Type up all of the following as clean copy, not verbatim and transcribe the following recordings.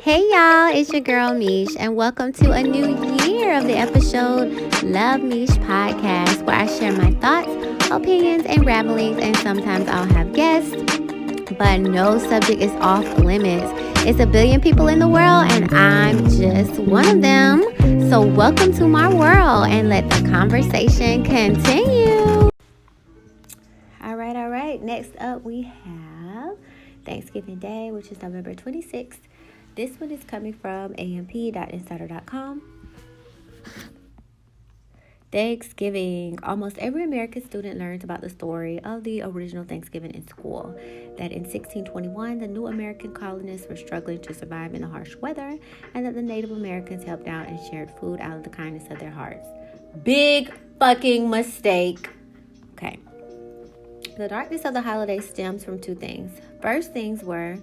Hey y'all, it's your girl Meesh, and welcome to a new year of the episode Love Meesh podcast, where I share my thoughts, opinions, and ramblings, and sometimes I'll have guests, but no subject is off limits. It's a billion people in the world, and I'm just one of them. So welcome to my world, and let the conversation continue. All right. Next up, we have Thanksgiving Day, which is November 26th. This one is coming from amp.insider.com. Thanksgiving. Almost every American student learns about the story of the original Thanksgiving in school. That in 1621, the new American colonists were struggling to survive in the harsh weather, and that the Native Americans helped out and shared food out of the kindness of their hearts. Big fucking mistake. Okay. The darkness of the holiday stems from two things. First things were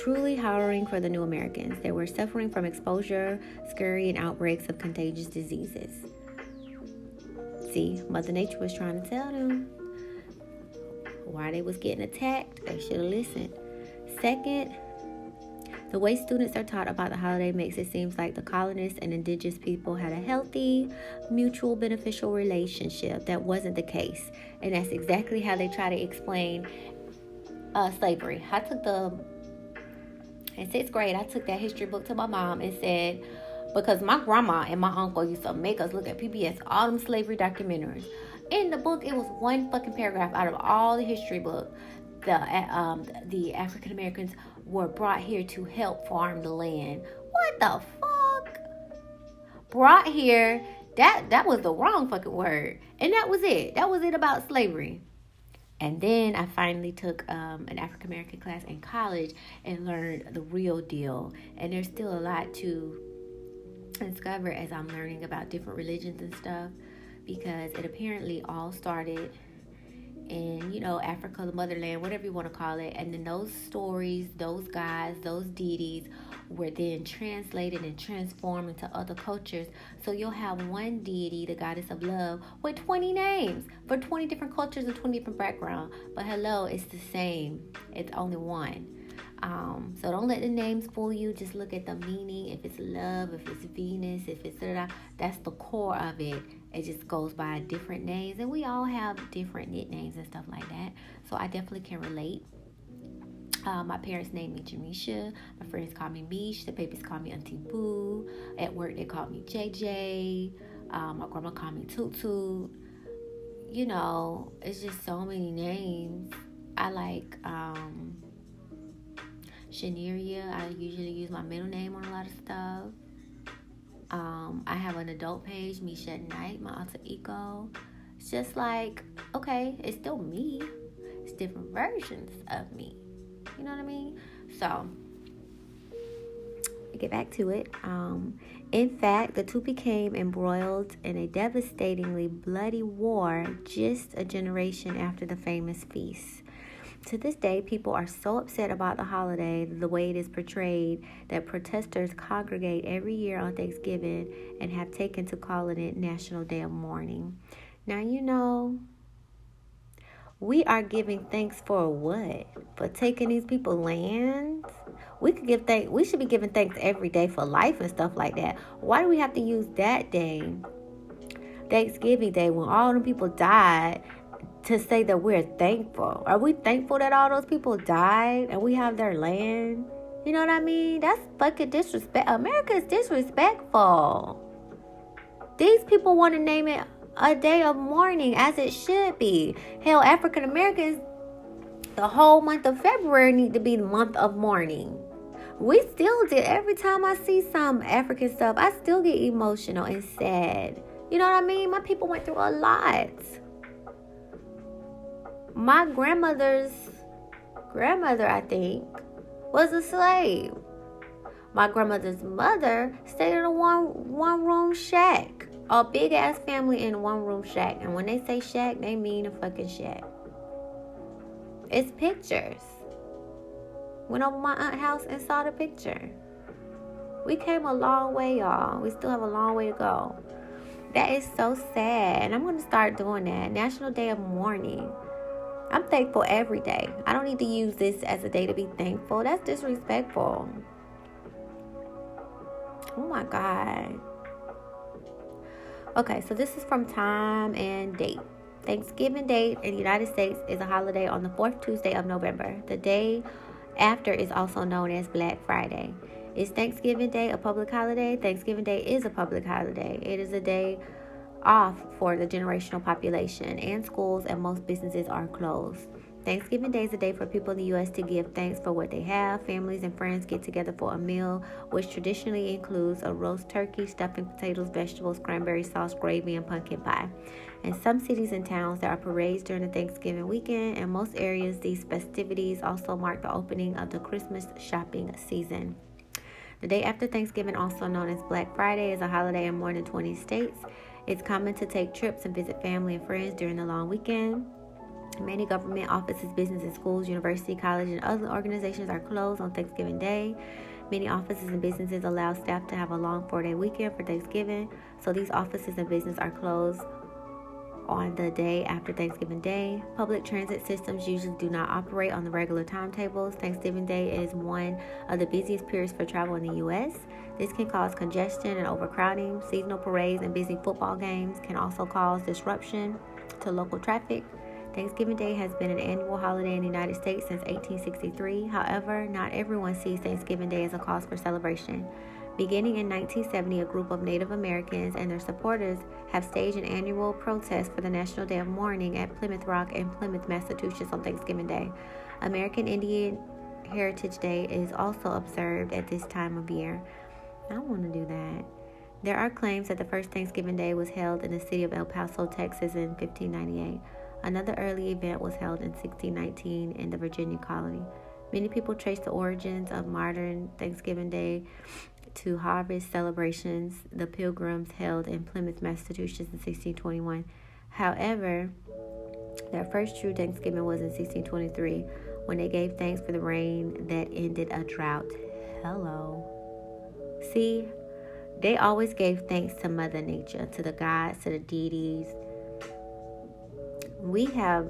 truly harrowing for the new Americans. They were suffering from exposure, scurry, and outbreaks of contagious diseases. See, Mother Nature was trying to tell them why they was getting attacked. They should have listened. Second, the way students are taught about the holiday makes it seem like the colonists and indigenous people had a healthy, mutual, beneficial relationship. That wasn't the case. And that's exactly how they try to explain slavery. In 6th grade, I took that history book to my mom and said, because my grandma and my uncle used to make us look at PBS, all them slavery documentaries. In the book, it was one fucking paragraph out of all the history book. The African Americans were brought here to help farm the land. What the fuck? Brought here, that was the wrong fucking word. And that was it. That was it about slavery. And then I finally took an African American class in college and learned the real deal. And there's still a lot to discover as I'm learning about different religions and stuff, because it apparently all started in, Africa, the motherland, whatever you want to call it. And then those stories, those gods, those deities were then translated and transformed into other cultures. So you'll have one deity, the goddess of love, with 20 names for 20 different cultures and 20 different backgrounds. But hello, it's the same. It's only one. So don't let the names fool you. Just look at the meaning. If it's love, if it's Venus, if it's that's the core of it. It just goes by different names, and we all have different nicknames and stuff like that. So I definitely can relate. My parents named me Jamisha. My friends call me Meesh. The babies call me Auntie Boo. At work they call me JJ. My grandma called me Tutu. It's just so many names. I like Shaneria. I usually use my middle name on a lot of stuff. I have an adult page, Meesh at Night, my alter ego. It's just like, okay, it's still me. It's different versions of me. You know what I mean? So, to get back to it. In fact, the two became embroiled in a devastatingly bloody war just a generation after the famous feast. To this day, people are so upset about the holiday, the way it is portrayed, that protesters congregate every year on Thanksgiving and have taken to calling it National Day of Mourning. Now, we are giving thanks for what? For taking these people's lands? We should be giving thanks every day for life and stuff like that. Why do we have to use that day, Thanksgiving Day, when all them people died, to say that we're thankful? Are we thankful that all those people died and we have their land? You know what I mean? That's fucking disrespect. America is disrespectful. These people want to name it a day of mourning, as it should be. Hell, African Americans, the whole month of February need to be the month of mourning. We still did. Every time I see some African stuff, I still get emotional and sad. You know what I mean? My people went through a lot. My grandmother's grandmother, I think, was a slave. My grandmother's mother stayed in a one-room shack. A big-ass family in a one-room shack. And when they say shack, they mean a fucking shack. It's pictures. Went over my aunt's house and saw the picture. We came a long way, y'all. We still have a long way to go. That is so sad. And I'm going to start doing that. National Day of Mourning. I'm thankful every day. I don't need to use this as a day to be thankful. That's disrespectful. my God. Okay, so this is from Time and Date. Thanksgiving Day in the United States is a holiday on the fourth Tuesday of November. The day after is also known as Black Friday. Is Thanksgiving Day a public holiday? Thanksgiving Day is a public holiday. It is a day off for the generational population, and schools and most businesses are closed. Thanksgiving Day is a day for people in the U.S. to give thanks for what they have. Families and friends get together for a meal, which traditionally includes a roast turkey, stuffing potatoes, vegetables, cranberry sauce, gravy, and pumpkin pie. In some cities and towns, there are parades during the Thanksgiving weekend. In most areas, these festivities also mark the opening of the Christmas shopping season. The day after Thanksgiving, also known as Black Friday, is a holiday in more than 20 states. It's common to take trips and visit family and friends during the long weekend. Many government offices, businesses, schools, university, college, and other organizations are closed on Thanksgiving Day. Many offices and businesses allow staff to have a long 4-day weekend for Thanksgiving, so these offices and businesses are closed on the day after Thanksgiving Day. Public transit systems usually do not operate on the regular timetables. Thanksgiving Day is one of the busiest periods for travel in the U.S. This can cause congestion and overcrowding. Seasonal parades and busy football games can also cause disruption to local traffic. Thanksgiving Day has been an annual holiday in the United States since 1863. However, not everyone sees Thanksgiving Day as a cause for celebration. Beginning in 1970, a group of Native Americans and their supporters have staged an annual protest for the National Day of Mourning at Plymouth Rock in Plymouth, Massachusetts on Thanksgiving Day. American Indian Heritage Day is also observed at this time of year. I want to do that. There are claims that the first Thanksgiving Day was held in the city of El Paso, Texas in 1598. Another early event was held in 1619 in the Virginia colony. Many people trace the origins of modern Thanksgiving Day to harvest celebrations the Pilgrims held in Plymouth, Massachusetts in 1621. However, their first true Thanksgiving was in 1623 when they gave thanks for the rain that ended a drought. Hello. See, they always gave thanks to Mother Nature, to the gods, to the deities. We have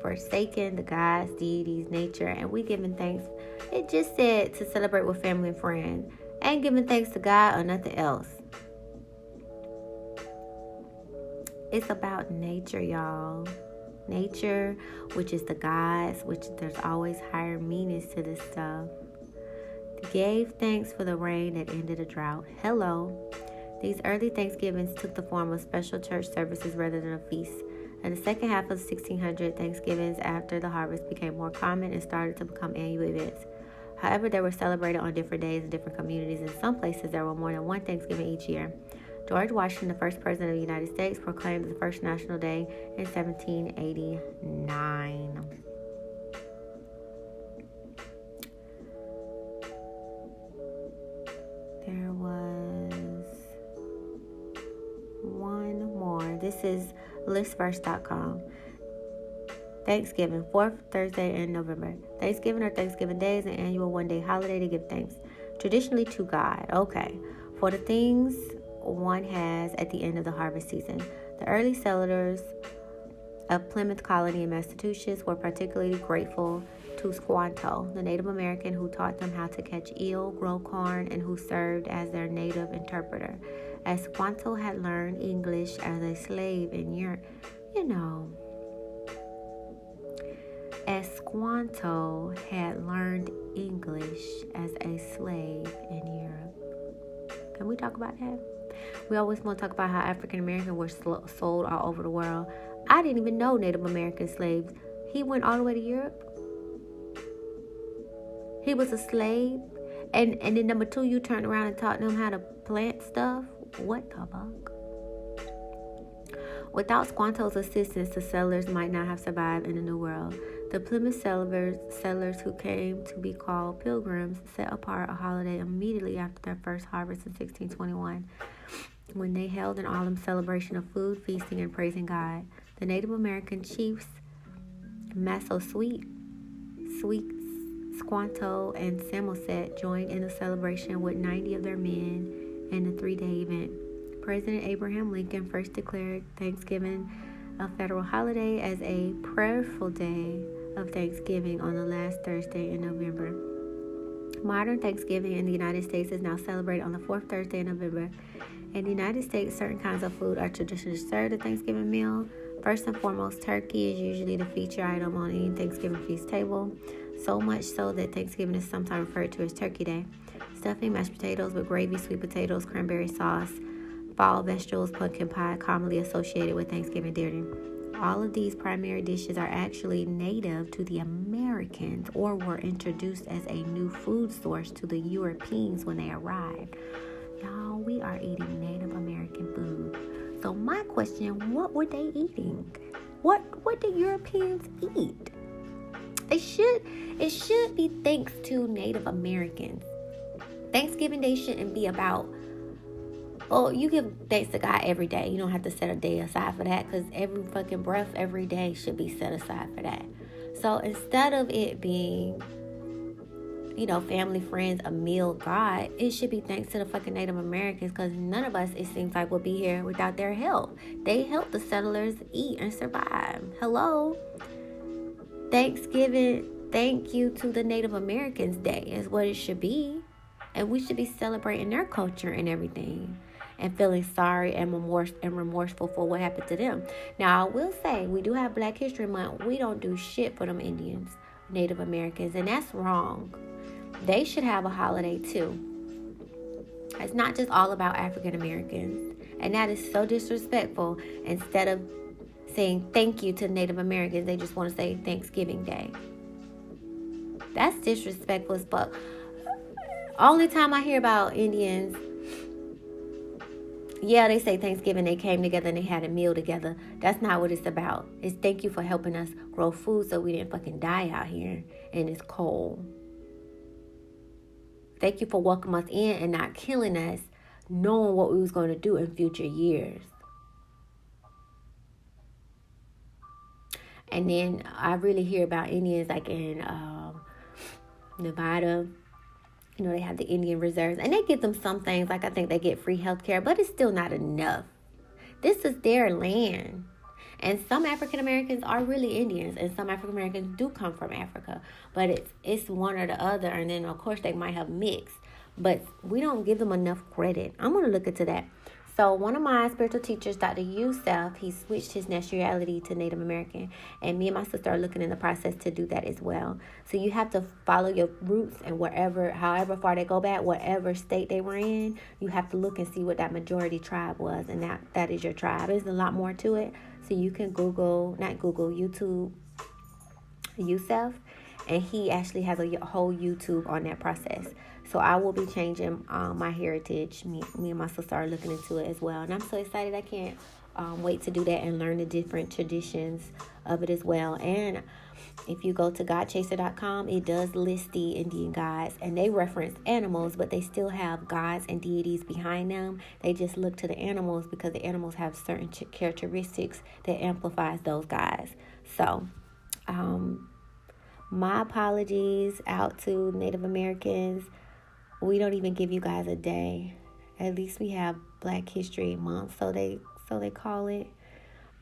forsaken the gods, deities, nature, and we giving thanks. It just said to celebrate with family and friends. Ain't giving thanks to God or nothing else. It's about nature, y'all. Nature, which is the gods, which there's always higher meanings to this stuff. Gave thanks for the rain that ended a drought. Hello. These early Thanksgivings took the form of special church services rather than a feast. In the second half of 1600, Thanksgivings after the harvest became more common and started to become annual events. However, they were celebrated on different days in different communities. In some places, there were more than one Thanksgiving each year. George Washington, the first president of the United States, proclaimed the first national day in 1789. There was one more. This is listverse.com. Thanksgiving, 4th Thursday in November. Thanksgiving or Thanksgiving Day is an annual one-day holiday to give thanks, traditionally to God. Okay. For the things one has at the end of the harvest season. The early settlers of Plymouth Colony in Massachusetts were particularly grateful to Squanto, the Native American who taught them how to catch eel, grow corn, and who served as their native interpreter. As Squanto had learned English as a slave in Europe, as Squanto had learned English as a slave in Europe. Can we talk about that? We always want to talk about how African Americans were sold all over the world. I didn't even know Native American slaves. He went all the way to Europe. He was a slave. And then number two, you turned around and taught them how to plant stuff. What the fuck? Without Squanto's assistance, the settlers might not have survived in the New World. The Plymouth settlers who came to be called Pilgrims set apart a holiday immediately after their first harvest in 1621, when they held an autumn celebration of food, feasting, and praising God. The Native American chiefs Massasoit, Squanto, and Samoset joined in the celebration with 90 of their men in the 3-day event. President Abraham Lincoln first declared Thanksgiving a federal holiday as a prayerful day of Thanksgiving on the last Thursday in November. Modern Thanksgiving in the United States is now celebrated on the fourth Thursday in November. In the United States, certain kinds of food are traditionally served at Thanksgiving meal. First and foremost, turkey is usually the feature item on any Thanksgiving feast table, so much so that Thanksgiving is sometimes referred to as Turkey Day. Stuffing, mashed potatoes with gravy, sweet potatoes, cranberry sauce, fall vegetables, pumpkin pie, commonly associated with Thanksgiving dinner. All of these primary dishes are actually native to the Americans or were introduced as a new food source to the Europeans when they arrived. Y'all, we are eating Native American food. So my question, what were they eating? What did Europeans eat? It should be thanks to Native Americans. Thanksgiving Day shouldn't be about, you give thanks to God every day. You don't have to set a day aside for that, because every fucking breath every day should be set aside for that. So instead of it being, family, friends, a meal, God, it should be thanks to the fucking Native Americans, because none of us, it seems like, would be here without their help. They helped the settlers eat and survive. Hello? Thanksgiving, thank you to the Native Americans Day is what it should be. And we should be celebrating their culture and everything, and feeling sorry and remorseful for what happened to them. Now, I will say, we do have Black History Month. We don't do shit for them Indians, Native Americans, and that's wrong. They should have a holiday too. It's not just all about African Americans, and that is so disrespectful. Instead of saying thank you to Native Americans, they just want to say Thanksgiving Day. That's disrespectful as fuck. Only time I hear about Indians, they say Thanksgiving, they came together and they had a meal together. That's not what it's about. It's thank you for helping us grow food so we didn't fucking die out here and it's cold. Thank you for welcoming us in and not killing us, knowing what we was going to do in future years. And then I really hear about Indians like in Nevada. They have the Indian reserves, and they give them some things, like I think they get free health care, but it's still not enough. This is their land. And some African Americans are really Indians, and some African Americans do come from Africa, but it's one or the other, and then of course they might have mixed, but we don't give them enough credit. I'm going to look into that. So one of my spiritual teachers, Dr. Youssef, he switched his nationality to Native American. And me and my sister are looking in the process to do that as well. So you have to follow your roots, and however far they go back, whatever state they were in, you have to look and see what that majority tribe was. And that is your tribe. There's a lot more to it. So you can YouTube Youssef. And he actually has a whole YouTube on that process. So I will be changing my heritage. Me and my sister are looking into it as well. And I'm so excited. I can't wait to do that and learn the different traditions of it as well. And if you go to godchaser.com, it does list the Indian gods. And they reference animals, but they still have gods and deities behind them. They just look to the animals because the animals have certain characteristics that amplifies those gods. So, my apologies out to Native Americans. We don't even give you guys a day. At least we have Black History Month, so they call it,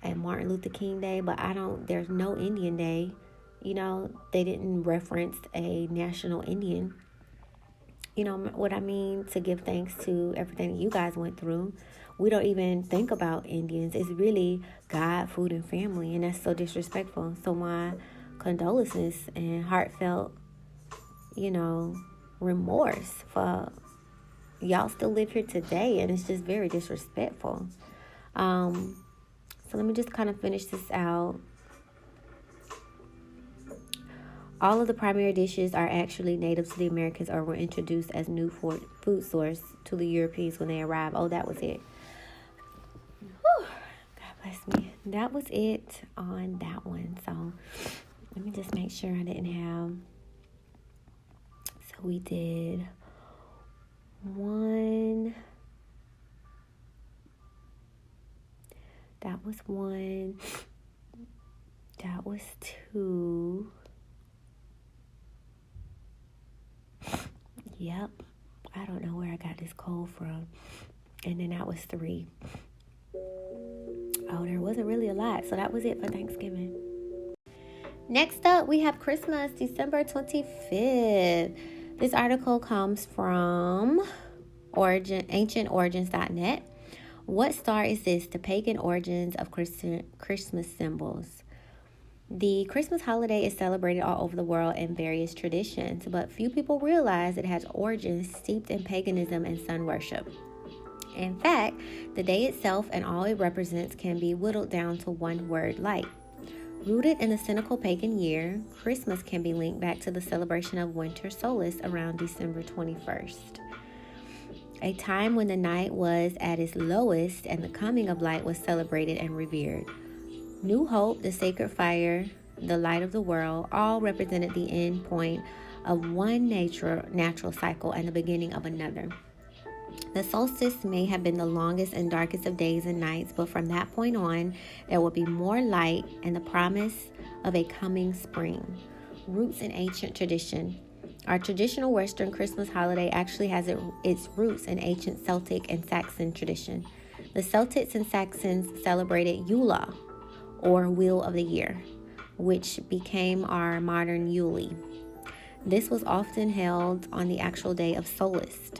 and Martin Luther King Day. But there's no Indian Day. They didn't reference a national Indian. You know what I mean? To give thanks to everything you guys went through. We don't even think about Indians. It's really God, food, and family, and that's so disrespectful. So my condolences and heartfelt, remorse for y'all still live here today, and it's just very disrespectful. So let me just kind of finish this out. All of the primary dishes are actually native to the Americans or were introduced as new food source to the Europeans when they arrived. Oh, that was it. Whew. God bless me. That was it on that one. So let me just make sure I didn't have. So we did 1. That was 1. That was 2. Yep. I don't know where I got this cold from. And then that was 3. Oh, there wasn't really a lot. So that was it for Thanksgiving. Next up, we have Christmas, December 25th. This article comes from ancientorigins.net. What star is this? The pagan origins of Christmas symbols. The Christmas holiday is celebrated all over the world in various traditions, but few people realize it has origins steeped in paganism and sun worship. In fact, the day itself and all it represents can be whittled down to one word: light. Rooted in the cynical pagan year, Christmas can be linked back to the celebration of winter solstice around December 21st, a time when the night was at its lowest and the coming of light was celebrated and revered. New hope, the sacred fire, the light of the world, all represented the end point of one natural cycle and the beginning of another. The solstice may have been the longest and darkest of days and nights, but from that point on, there will be more light and the promise of a coming spring. Roots in ancient tradition. Our traditional Western Christmas holiday actually has its roots in ancient Celtic and Saxon tradition. The Celtics and Saxons celebrated Yule, or Wheel of the Year, which became our modern Yule. This was often held on the actual day of solstice.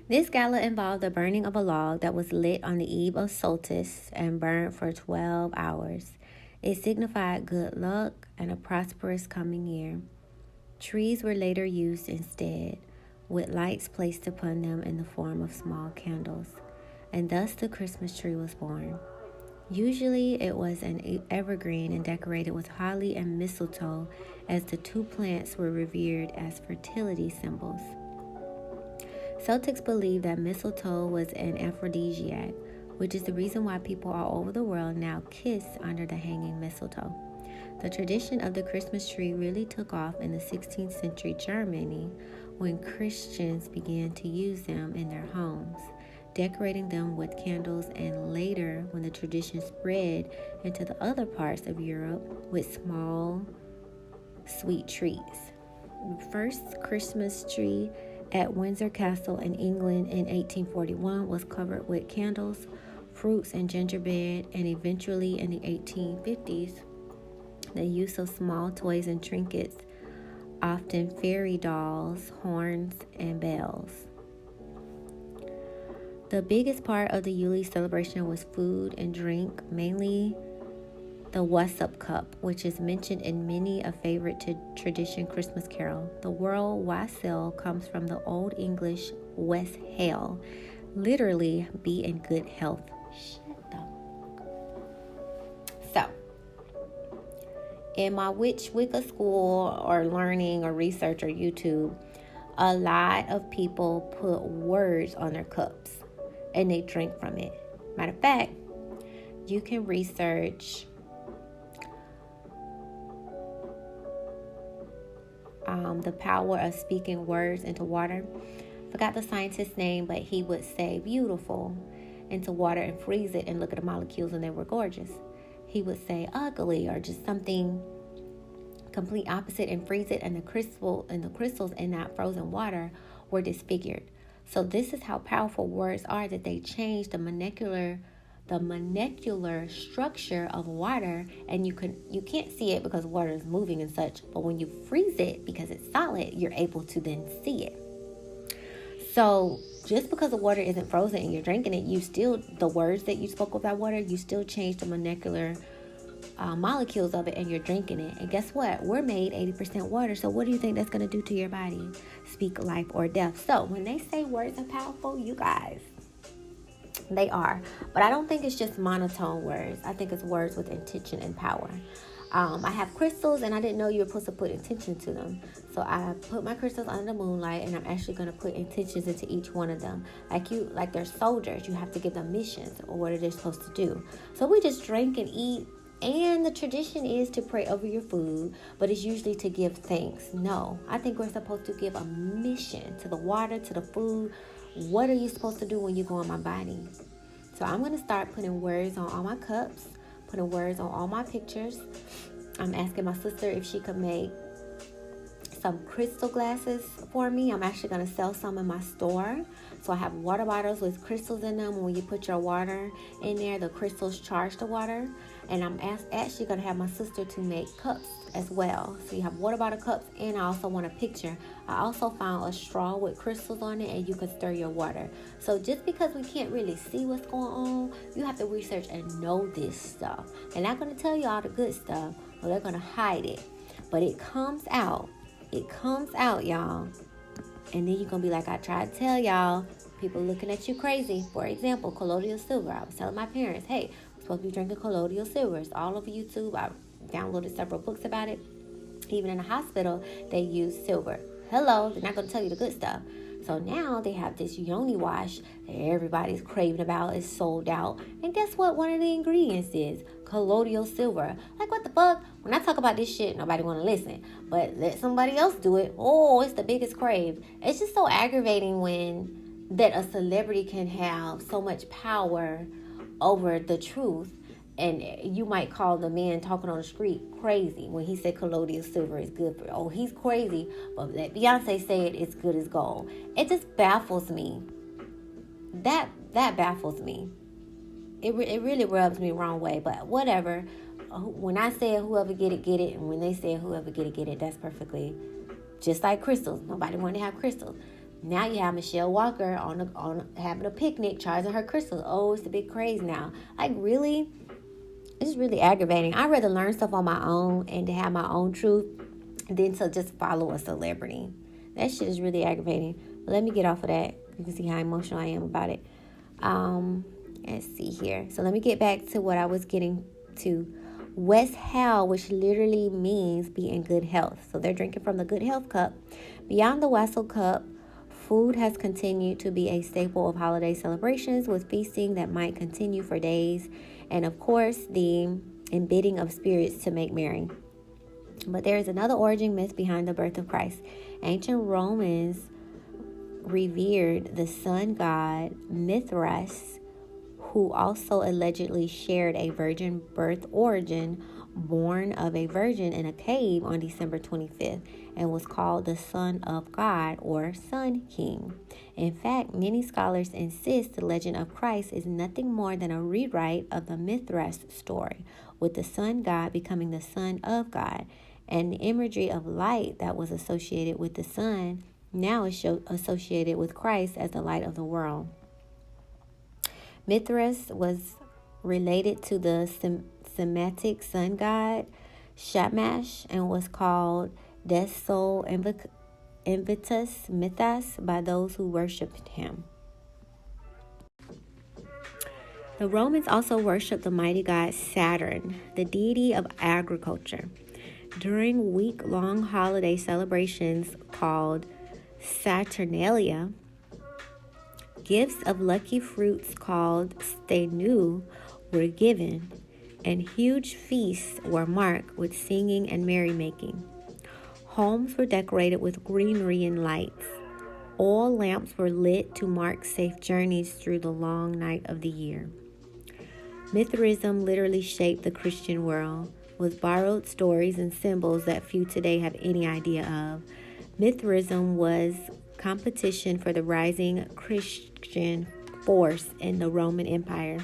This gala involved the burning of a log that was lit on the eve of solstice and burned for 12 hours. It signified good luck and a prosperous coming year. Trees were later used instead, with lights placed upon them in the form of small candles, and thus the Christmas tree was born. Usually it was an evergreen and decorated with holly and mistletoe, as the two plants were revered as fertility symbols. Celtics believed that mistletoe was an aphrodisiac, which is the reason why people all over the world now kiss under the hanging mistletoe. The tradition of the Christmas tree really took off in the 16th century Germany, when Christians began to use them in their homes, decorating them with candles, and later when the tradition spread into the other parts of Europe with small, sweet trees. The first Christmas tree at Windsor Castle in England in 1841 was covered with candles, fruits, and gingerbread, and eventually in the 1850s, the use of small toys and trinkets, often fairy dolls, horns, and bells. The biggest part of the Yule celebration was food and drink, mainly the Wassup Cup, which is mentioned in many a favorite tradition Christmas carol. The word wassail comes from the Old English West Hail, literally be in good health. Shut up. So, in my Wicca school or learning or research or YouTube, a lot of people put words on their cups and they drink from it. Matter of fact, you can research the power of speaking words into water. Forgot the scientist's name, but he would say beautiful into water and freeze it and look at the molecules and they were gorgeous. He would say ugly or just something complete opposite and freeze it, and the crystals in that frozen water were disfigured. So this is how powerful words are, that they change the molecular structure of water, and you can't see it because water is moving and such, but when you freeze it, because it's solid, you're able to then see it. So just because the water isn't frozen and you're drinking it, the words that you spoke about water, you still change the molecular molecules of it, and you're drinking it. And guess what? We're made 80% water. So what do you think that's going to do to your body? Speak life or death. So when they say words are powerful, you guys, they are. But I don't think it's just monotone words. I think it's words with intention and power. I have crystals, and I didn't know you were supposed to put intention to them. So I put my crystals under the moonlight, and I'm actually going to put intentions into each one of them. Like they're soldiers. You have to give them missions or what they're supposed to do. So we just drink and eat. And the tradition is to pray over your food, but it's usually to give thanks. No, I think we're supposed to give a mission to the water, to the food. What are you supposed to do when you go on my body? So I'm going to start putting words on all my cups, putting words on all my pictures. I'm asking my sister if she could make some crystal glasses for me. I'm actually going to sell some in my store. So I have water bottles with crystals in them. When you put your water in there, the crystals charge the water. And I'm actually going to have my sister to make cups as well. So you have water bottle cups, and I also want a picture. I also found a straw with crystals on it, and you can stir your water. So just because we can't really see what's going on, you have to research and know this stuff. They're not going to tell you all the good stuff, or they're going to hide it. But it comes out. It comes out, y'all. And then you're going to be like, I tried to tell y'all. People looking at you crazy. For example, colloidal silver. I was telling my parents, hey, I'm supposed to be drinking colloidal silver. It's all over YouTube. I downloaded several books about it. Even in the hospital, they use silver. Hello, they're not going to tell you the good stuff. So now they have this yoni wash that everybody's craving about. It's sold out. And guess what? One of the ingredients is colloidal silver. Like, what the fuck? When I talk about this shit, nobody want to listen. But let somebody else do it. Oh, it's the biggest crave. It's just so aggravating when that a celebrity can have so much power over the truth. And you might call the man talking on the street crazy when he said colloidal silver is good for, oh, he's crazy. But let Beyonce say it's good as gold. It just baffles me. That baffles me. It really rubs me the wrong way. But whatever. When I say whoever get it, get it. And when they say whoever get it, get it. That's perfectly just like crystals. Nobody wanted to have crystals. Now you have Michelle Walker on having a picnic, charging her crystals. Oh, it's the big craze now. Like, really? It's really aggravating. I'd rather learn stuff on my own and to have my own truth than to just follow a celebrity. That shit is really aggravating. But let me get off of that. You can see how emotional I am about it. Let's see here. So let me get back to what I was getting to. West Hal, which literally means be in good health. So they're drinking from the good health cup. Beyond the wassail cup, food has continued to be a staple of holiday celebrations, with feasting that might continue for days, and of course, the embidding of spirits to make merry. But there is another origin myth behind the birth of Christ. Ancient Romans revered the sun god Mithras, who also allegedly shared a virgin birth origin, born of a virgin in a cave on December 25th, and was called the Son of God or Sun King. In fact, many scholars insist the legend of Christ is nothing more than a rewrite of the Mithras story, with the sun god becoming the Son of God, and the imagery of light that was associated with the sun now is associated with Christ as the light of the world. Mithras was related to the Semitic sun god Shamash and was called Des Sol Invitus Mithras by those who worshipped him. The Romans also worshipped the mighty god Saturn, the deity of agriculture. During week-long holiday celebrations called Saturnalia, gifts of lucky fruits called stenu were given, and huge feasts were marked with singing and merrymaking. Homes were decorated with greenery and lights. Oil lamps were lit to mark safe journeys through the long night of the year. Mithraism literally shaped the Christian world, with borrowed stories and symbols that few today have any idea of. Mithraism was competition for the rising Christian force in the Roman Empire.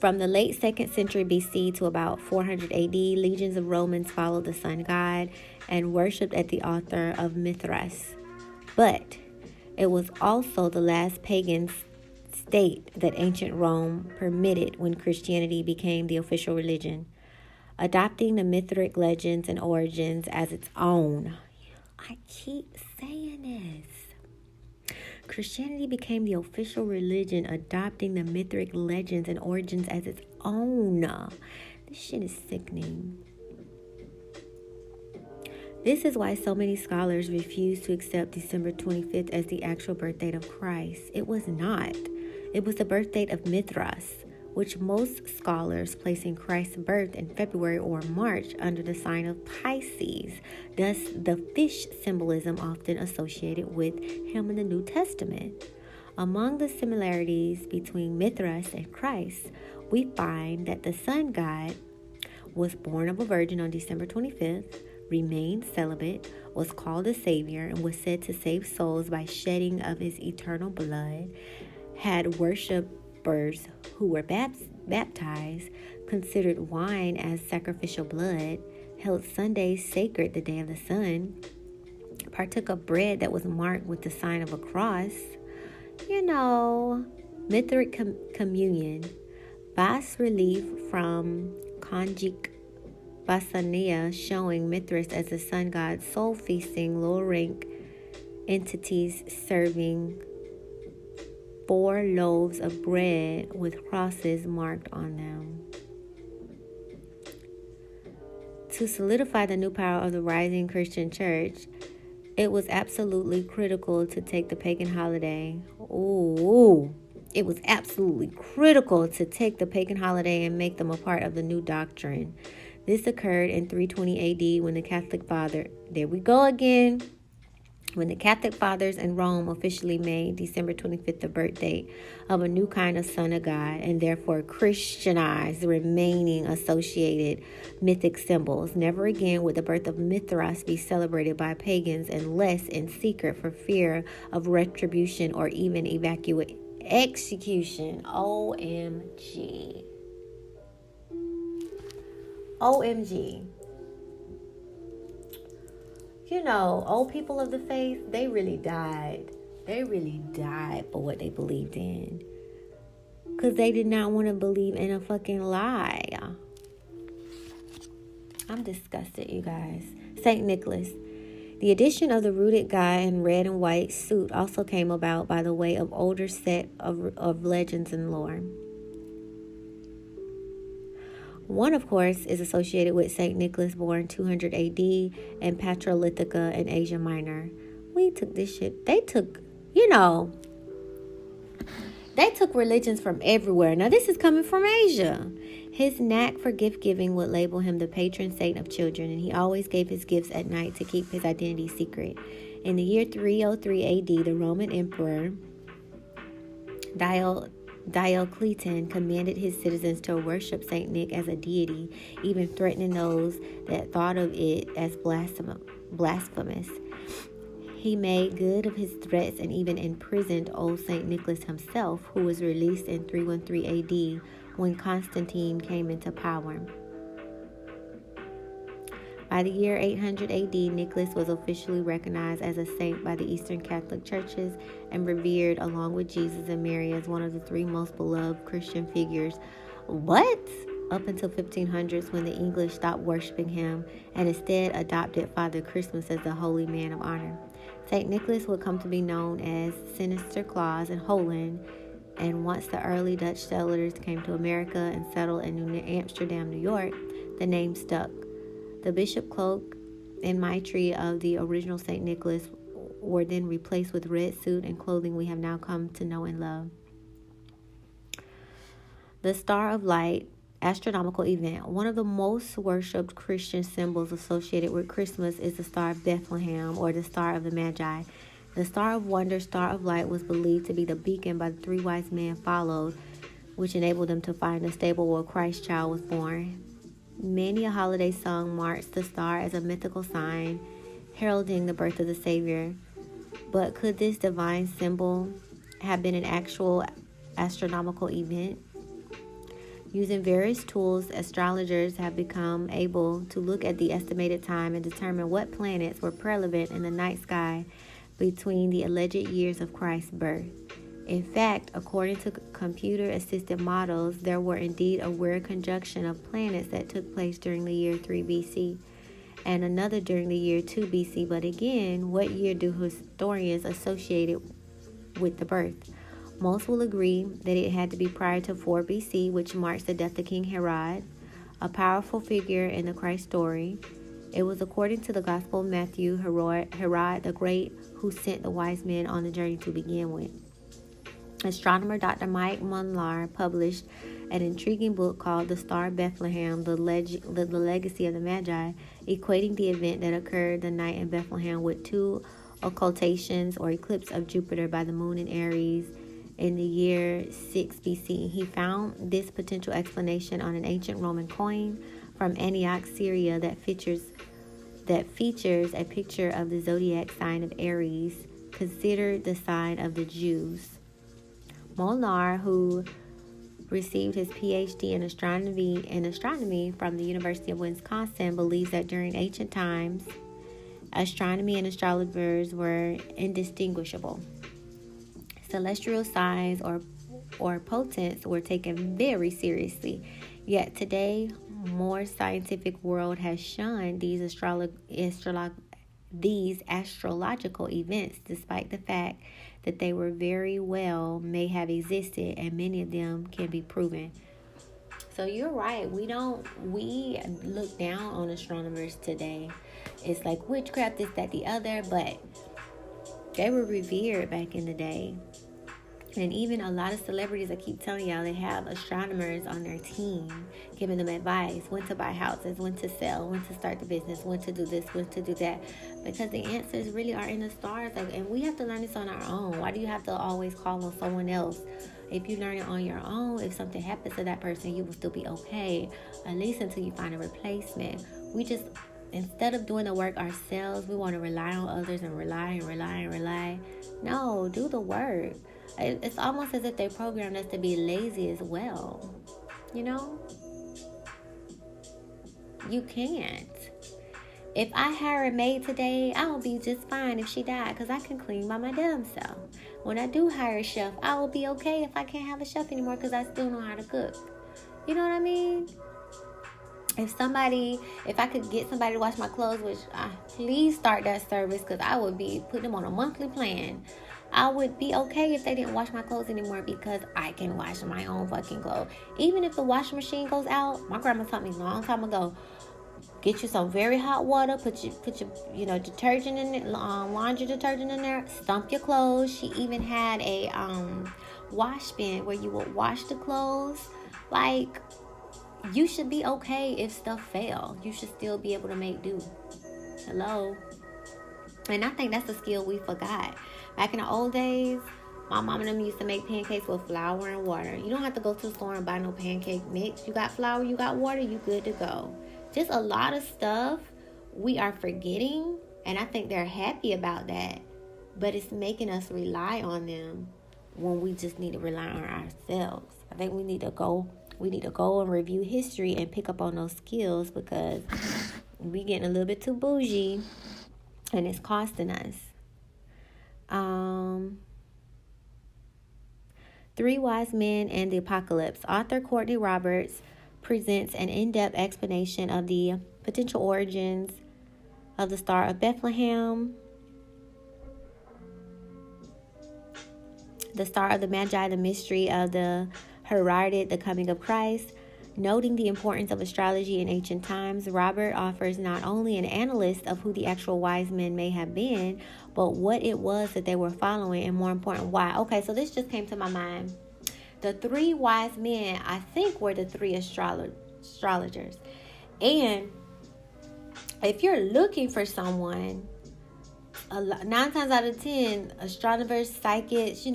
From the late 2nd century BC to about 400 AD, legions of Romans followed the sun god and worshipped at the altar of Mithras. But it was also the last pagan state that ancient Rome permitted when Christianity became the official religion, adopting the Mithric legends and origins as its own. I keep saying this. Christianity became the official religion, adopting the Mithric legends and origins as its own. This shit is sickening. This is why so many scholars refuse to accept December 25th as the actual birth date of Christ. It was not. It was the birth date of Mithras, which most scholars placing Christ's birth in February or March under the sign of Pisces, thus the fish symbolism often associated with him in the New Testament. Among the similarities between Mithras and Christ, we find that the sun god was born of a virgin on December 25th, remained celibate, was called a savior, and was said to save souls by shedding of his eternal blood, had worshippers who were baptized, considered wine as sacrificial blood, held Sundays sacred the day of the sun, partook of bread that was marked with the sign of a cross, Mithric communion, bas relief from Konjik Vasania showing Mithras as the sun god, soul feasting, lower rank entities serving 4 loaves of bread with crosses marked on them. To solidify the new power of the rising Christian church, it was absolutely critical to take the pagan holiday. It was absolutely critical to take the pagan holiday and make them a part of the new doctrine. This occurred in 320 AD when the Catholic Fathers in Rome officially made December 25th the birth date of a new kind of son of God, and therefore Christianized the remaining associated mythic symbols. Never again would the birth of Mithras be celebrated by pagans unless in secret for fear of retribution or even execution. OMG. Old people of the faith, they really died. They really died for what they believed in. Because they did not want to believe in a fucking lie. I'm disgusted, you guys. St. Nicholas. The addition of the rooted guy in red and white suit also came about by the way of older set of legends and lore. One, of course, is associated with St. Nicholas, born 200 AD in Patrolithica in Asia Minor. We took this shit. They took religions from everywhere. Now, this is coming from Asia. His knack for gift-giving would label him the patron saint of children, and he always gave his gifts at night to keep his identity secret. In the year 303 AD, the Roman Emperor Diocletian commanded his citizens to worship St. Nick as a deity, even threatening those that thought of it as blasphemous. He made good of his threats and even imprisoned old St. Nicholas himself, who was released in 313 AD when Constantine came into power. By the year 800 AD, Nicholas was officially recognized as a saint by the Eastern Catholic churches and revered along with Jesus and Mary as one of the 3 most beloved Christian figures. What? Up until 1500s, when the English stopped worshiping him and instead adopted Father Christmas as the holy man of honor. St. Nicholas would come to be known as Sinister Claus in Holland, and once the early Dutch settlers came to America and settled in Amsterdam, New York, the name stuck. The bishop cloak and mitre of the original St. Nicholas were then replaced with red suit and clothing we have now come to know and love. The Star of Light astronomical event. One of the most worshipped Christian symbols associated with Christmas is the Star of Bethlehem, or the Star of the Magi. The Star of Wonder, Star of Light, was believed to be the beacon by the 3 wise men followed, which enabled them to find a stable where Christ's child was born. Many a holiday song marks the star as a mythical sign, heralding the birth of the Savior. But could this divine symbol have been an actual astronomical event? Using various tools, astrologers have become able to look at the estimated time and determine what planets were prevalent in the night sky between the alleged years of Christ's birth. In fact, according to computer-assisted models, there were indeed a weird conjunction of planets that took place during the year 3 BC and another during the year 2 BC. But again, what year do historians associate it with the birth? Most will agree that it had to be prior to 4 BC, which marks the death of King Herod, a powerful figure in the Christ story. It was according to the Gospel of Matthew, Herod the Great, who sent the wise men on the journey to begin with. Astronomer Dr. Mike Munlar published an intriguing book called The Star of Bethlehem, the Legacy of the Magi, equating the event that occurred the night in Bethlehem with 2 occultations or eclipse of Jupiter by the moon in Aries in the year 6 BC. He found this potential explanation on an ancient Roman coin from Antioch, Syria, that features a picture of the zodiac sign of Aries, considered the sign of the Jews. Molnar, who received his PhD in astronomy from the University of Wisconsin, believes that during ancient times, astronomy and astrologers were indistinguishable. Celestial signs or portents were taken very seriously. Yet today, more scientific world has shunned these astrological events, despite the fact that they were very well may have existed, and many of them can be proven. So you're right. We look down on astronomers today. It's like witchcraft, this, that, the other, but they were revered back in the day. And even a lot of celebrities, I keep telling y'all, they have astronomers on their team giving them advice, when to buy houses, when to sell, when to start the business, when to do this, when to do that. Because the answers really are in the stars. And we have to learn this on our own. Why do you have to always call on someone else? If you learn it on your own, if something happens to that person, you will still be okay, at least until you find a replacement. We just, instead of doing the work ourselves, we want to rely on others and rely. No, do the work. It's almost as if they programmed us to be lazy as well. You know? You can't. If I hire a maid today, I will be just fine if she died, because I can clean by my damn self. When I do hire a chef, I will be okay if I can't have a chef anymore, because I still know how to cook. You know what I mean? If I could get somebody to wash my clothes, which please start that service, because I would be putting them on a monthly plan. I would be okay if they didn't wash my clothes anymore, because I can wash my own fucking clothes. Even if the washing machine goes out, my grandma taught me a long time ago, get you some very hot water, put your detergent in it, laundry detergent in there, stump your clothes. She even had a wash bin where you would wash the clothes. Like, you should be okay if stuff fails. You should still be able to make do. Hello? And I think that's a skill we forgot. Back in the old days, my mom and them used to make pancakes with flour and water. You don't have to go to the store and buy no pancake mix. You got flour, you got water, you good to go. Just a lot of stuff we are forgetting, and I think they're happy about that. But it's making us rely on them when we just need to rely on ourselves. I think we need to go and review history and pick up on those skills, because we getting a little bit too bougie and it's costing us. 3 Wise Men and the Apocalypse. Author Courtney Roberts presents an in-depth explanation of the potential origins of the Star of Bethlehem, the Star of the Magi, the mystery of the heralded the coming of Christ. Noting the importance of astrology in ancient times, Robert offers not only an analysis of who the actual wise men may have been, but what it was that they were following, and more important, why. Okay, so this just came to my mind. The 3 wise men, I think, were the 3 astrologers. And if you're looking for someone, 9 times out of 10, astronomers, psychics,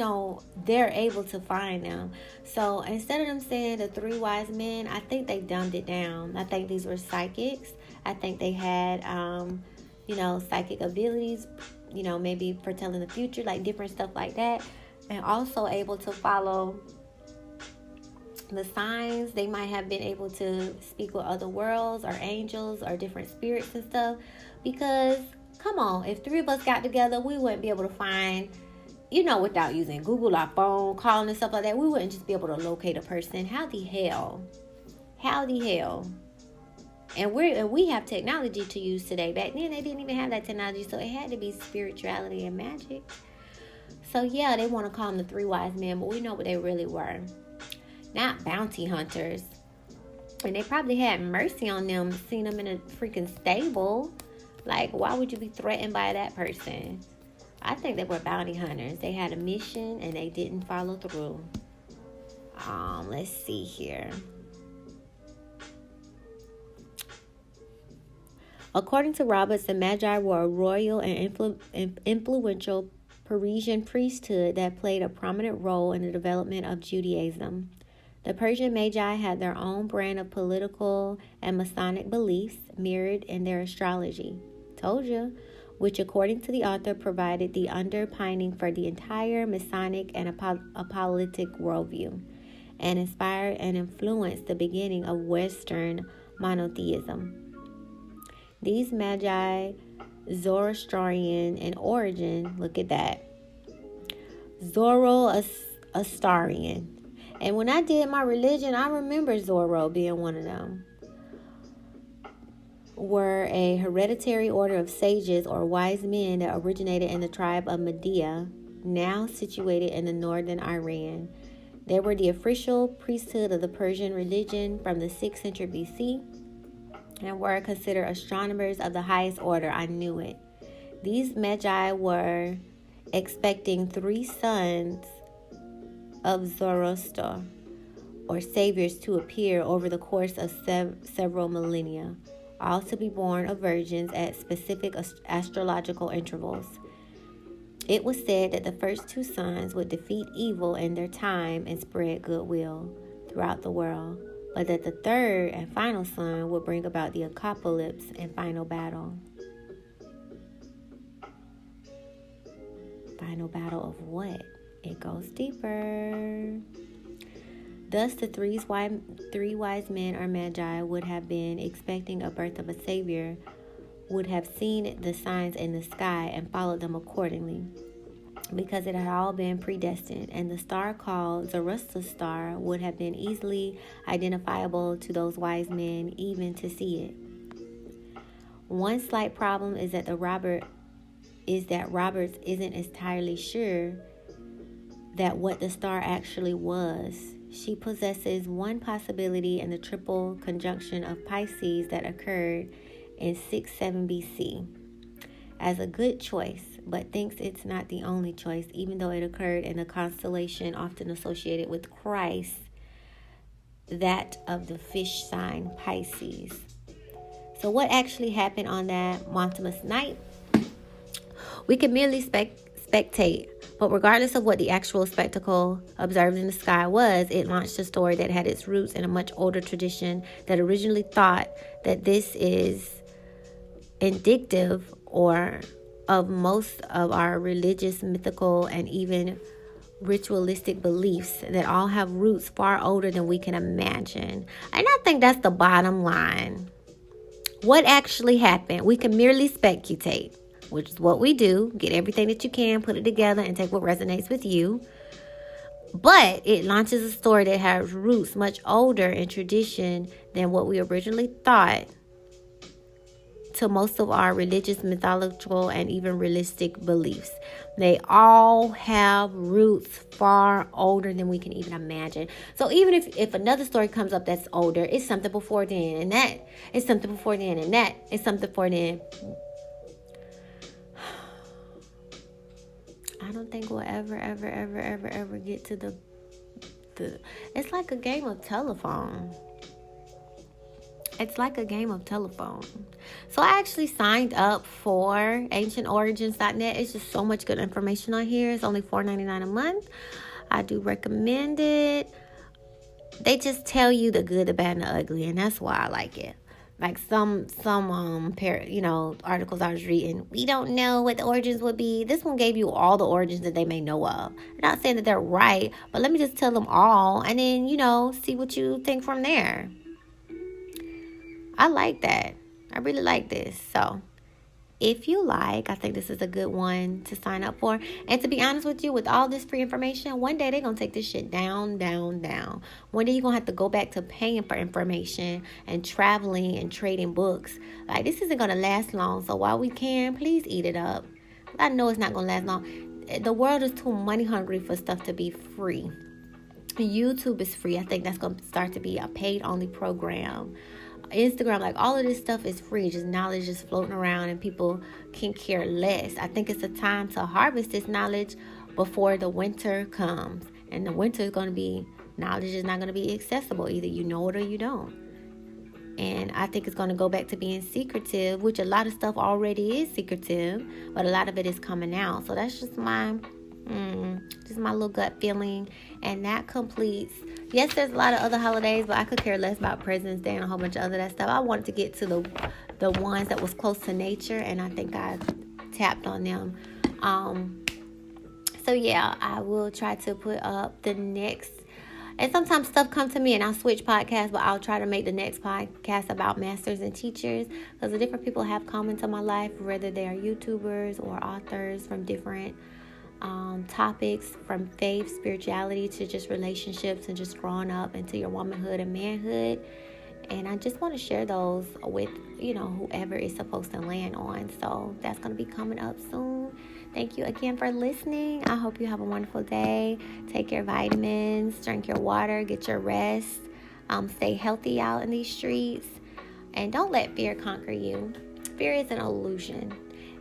they're able to find them. So instead of them saying the 3 wise men, I think they dumbed it down. I think these were psychics. I think they had, psychic abilities, maybe foretelling the future, like different stuff like that. And also able to follow the signs. They might have been able to speak with other worlds or angels or different spirits and stuff. Because come on, if 3 of us got together, we wouldn't be able to find, without using Google, our phone, calling and stuff like that, we wouldn't just be able to locate a person. How the hell? And we have technology to use today. Back then, they didn't even have that technology, so it had to be spirituality and magic. So yeah, they want to call them the 3 wise men, but we know what they really were. Not bounty hunters. And they probably had mercy on them, seeing them in a freaking stable. Like, why would you be threatened by that person? I think they were bounty hunters. They had a mission and they didn't follow through. Let's see here. According to Roberts, the Magi were a royal and influential Persian priesthood that played a prominent role in the development of Judaism. The Persian Magi had their own brand of political and Masonic beliefs mirrored in their astrology. Told you. Which, according to the author, provided the underpinning for the entire Masonic and Apollitic worldview. and inspired and influenced the beginning of Western monotheism. These magi, Zoroastrian in origin, look at that, Zoroastrian. And when I did my religion, I remember Zorro being one of them. Were a hereditary order of sages or wise men that originated in the tribe of Media, now situated in the northern Iran. They were the official priesthood of the Persian religion from the 6th century BC and were considered astronomers of the highest order. I knew it. These magi were expecting 3 sons of Zoroaster, or saviors, to appear over the course of several millennia, all to be born of virgins at specific astrological intervals. It was said that the first 2 sons would defeat evil in their time and spread goodwill throughout the world, but that the third and final son would bring about the apocalypse and final battle. Final battle of what? It goes deeper. Thus, the three wise men or magi would have been expecting a birth of a savior, would have seen the signs in the sky and followed them accordingly, because it had all been predestined, and the star called Zoroaster's star would have been easily identifiable to those wise men, even to see it. One slight problem is that Roberts isn't entirely sure that what the star actually was. She possesses one possibility in the triple conjunction of Pisces that occurred in 6-7 BC as a good choice, but thinks it's not the only choice, even though it occurred in a constellation often associated with Christ, that of the fish sign Pisces. So what actually happened on that Montimus night? We can merely spectate, but regardless of what the actual spectacle observed in the sky was, it launched a story that had its roots in a much older tradition that originally thought that this is indicative or of most of our religious, mythical, and even ritualistic beliefs that all have roots far older than we can imagine. And I think that's the bottom line. What actually happened? We can merely speculate, which is what we do. Get everything that you can, put it together, and take what resonates with you. But it launches a story that has roots much older in tradition than what we originally thought to most of our religious, mythological, and even realistic beliefs. They all have roots far older than we can even imagine. So even if another story comes up that's older, it's something before then, and that is something before then, and that is something before then. I don't think we'll ever get to the it's like a game of telephone. It's like a game of telephone. So I actually signed up for ancientorigins.net. It's just so much good information on here. It's only $4.99 a month. I do recommend it. They just tell you the good, the bad, and the ugly, and that's why I like it. Like some articles I was reading, we don't know what the origins would be. This one gave you all the origins that they may know of. I'm not saying that they're right, but let me just tell them all, and then, see what you think from there. I like that. I really like this. So if you like, I think this is a good one to sign up for. And to be honest with you, with all this free information, one day they're going to take this shit down. One day you're going to have to go back to paying for information and traveling and trading books. Like, this isn't going to last long. So while we can, please eat it up. I know it's not going to last long. The world is too money hungry for stuff to be free. YouTube is free. I think that's going to start to be a paid only program. Instagram, like all of this stuff is free. Just knowledge is floating around and people can care less. I think it's a time to harvest this knowledge before the winter comes. And the winter is going to be, knowledge is not going to be accessible. Either you know it or you don't. And I think it's going to go back to being secretive, which a lot of stuff already is secretive, but a lot of it is coming out. So that's just my little gut feeling. And that completes. Yes, there's a lot of other holidays, but I could care less about President's Day and a whole bunch of other that stuff. I wanted to get to the ones that was close to nature, and I think I tapped on them. So yeah, I will try to put up the next And sometimes stuff comes to me and I'll switch podcasts, but I'll try to make the next podcast about masters and teachers, because the different people have come into my life, whether they are YouTubers or authors from different topics, from faith, spirituality, to just relationships and just growing up into your womanhood and manhood. And I just want to share those with, whoever is supposed to land on. So that's going to be coming up soon. Thank you again for listening. I hope you have a wonderful day. Take your vitamins, drink your water, get your rest. Stay healthy out in these streets. And don't let fear conquer you. Fear is an illusion.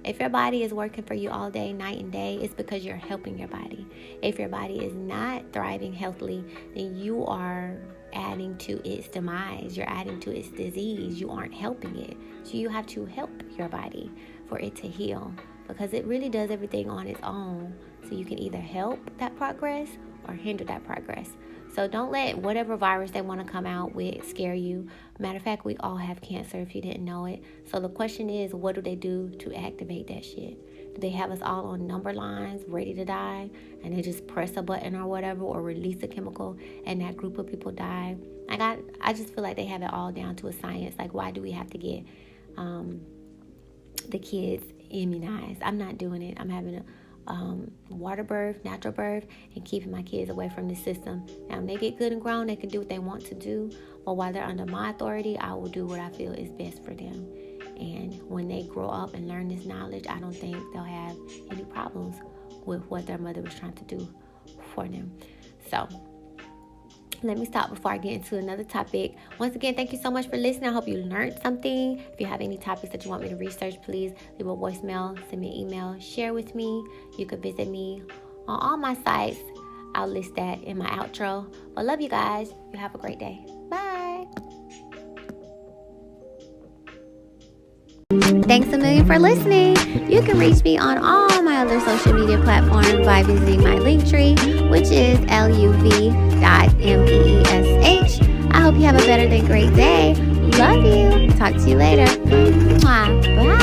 If your body is working for you all day, night and day, it's because you're helping your body. If your body is not thriving healthily, then you are adding to its demise. You're adding to its disease. You aren't helping it. So you have to help your body for it to heal, because it really does everything on its own. So you can either help that progress or hinder that progress. So don't let whatever virus they want to come out with scare you. Matter of fact, we all have cancer if you didn't know it. So the question is, what do they do to activate that shit? Do they have us all on number lines ready to die, and they just press a button or whatever, or release a chemical and that group of people die? I just feel like they have it all down to a science. Like, why do we have to get the kids immunized? I'm not doing it. I'm having a water birth, natural birth, and keeping my kids away from the system. Now, when they get good and grown, they can do what they want to do, but while they're under my authority, I will do what I feel is best for them. And when they grow up and learn this knowledge, I don't think they'll have any problems with what their mother was trying to do for them. So let me stop before I get into another topic. Once again, thank you so much for listening. I hope you learned something. If you have any topics that you want me to research, please leave a voicemail, send me an email, share with me. You could visit me on all my sites. I'll list that in my outro. But love you guys. You have a great day. Bye. Thanks a million for listening. You can reach me on all my other social media platforms by visiting my link tree, which is luv.meesh. I hope you have a better than great day. Love you. Talk to you later. Bye.